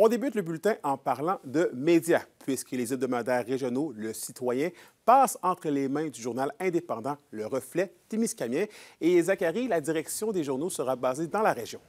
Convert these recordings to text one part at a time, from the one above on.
On débute le bulletin en parlant de médias, puisque les hebdomadaires régionaux, Le Citoyen, passent entre les mains du journal indépendant Le Reflet Témiscamien. Et Zachary, la direction des journaux sera basée dans la région.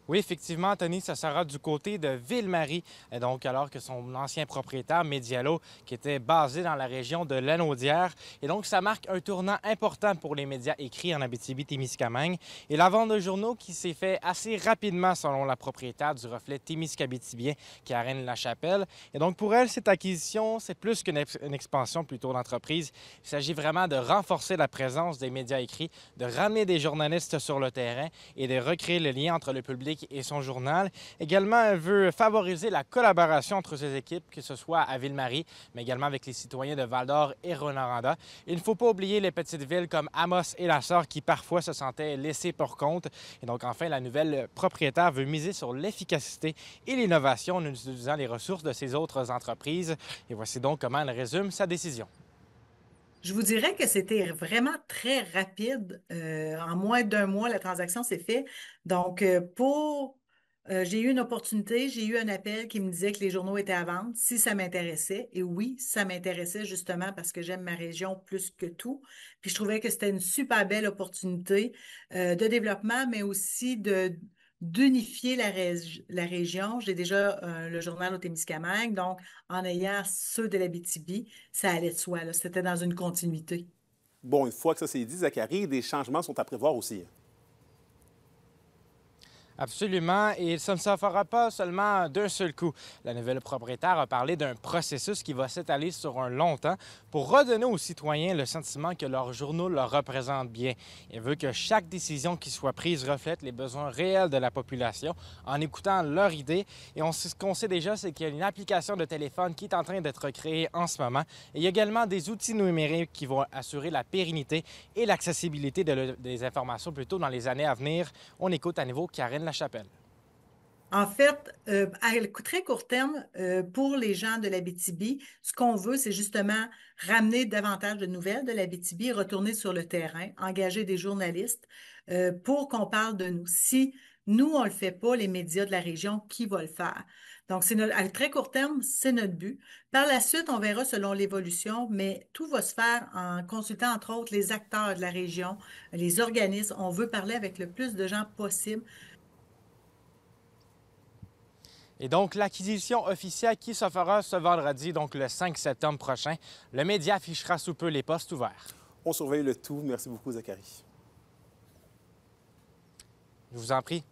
Oui, effectivement, Anthony, ça sera du côté de Ville-Marie, donc alors que son ancien propriétaire, Medialo, qui était basé dans la région de Lanaudière. Et donc, ça marque un tournant important pour les médias écrits en Abitibi-Témiscamingue. Et la vente de journaux qui s'est fait assez rapidement, selon la propriétaire du Reflet Témiscabitibien, Karen Lachapelle. Et donc, pour elle, cette acquisition, c'est plus qu'une expansion plutôt d'entreprise. Il s'agit vraiment de renforcer la présence des médias écrits, de ramener des journalistes sur le terrain et de recréer le lien entre le public et son journal. Également, elle veut favoriser la collaboration entre ces équipes, que ce soit à Ville-Marie, mais également avec les citoyens de Val-d'Or et Rouyn-Noranda. Il ne faut pas oublier les petites villes comme Amos et La Sarre qui parfois se sentaient laissées pour compte. Et donc, enfin, la nouvelle propriétaire veut miser sur l'efficacité et l'innovation en utilisant les ressources de ces autres entreprises. Et voici donc comment elle résume sa décision. Je vous dirais que c'était vraiment très rapide. En moins d'un mois, la transaction s'est faite. Donc, j'ai eu une opportunité, j'ai eu un appel qui me disait que les journaux étaient à vendre, si ça m'intéressait. Et oui, ça m'intéressait justement parce que j'aime ma région plus que tout. Puis je trouvais que c'était une super belle opportunité de développement, mais aussi d'unifier la région. J'ai déjà le journal au Témiscamingue, donc en ayant ceux de l'Abitibi, ça allait de soi, là. C'était dans une continuité. Bon, une fois que ça s'est dit, Zachary, des changements sont à prévoir aussi. Absolument, et ça ne se fera pas seulement d'un seul coup. La nouvelle propriétaire a parlé d'un processus qui va s'étaler sur un long temps pour redonner aux citoyens le sentiment que leur journaux leur représente bien. Elle veut que chaque décision qui soit prise reflète les besoins réels de la population en écoutant leurs idées. Et ce qu'on sait déjà, c'est qu'il y a une application de téléphone qui est en train d'être créée en ce moment. Et il y a également des outils numériques qui vont assurer la pérennité et l'accessibilité des informations plutôt dans les années à venir. On écoute à nouveau Karen Lachapelle. En fait, à très court terme, pour les gens de l'Abitibi, ce qu'on veut, c'est justement ramener davantage de nouvelles de l'Abitibi, retourner sur le terrain, engager des journalistes pour qu'on parle de nous. Si nous, on le fait pas, les médias de la région, qui va le faire? Donc, à très court terme, c'est notre but. Par la suite, on verra selon l'évolution, mais tout va se faire en consultant, entre autres, les acteurs de la région, les organismes. On veut parler avec le plus de gens possible. Et donc, l'acquisition officielle qui se fera ce vendredi, donc le 5 septembre prochain, le média affichera sous peu les postes ouverts. On surveille le tout. Merci beaucoup, Zachary. Je vous en prie.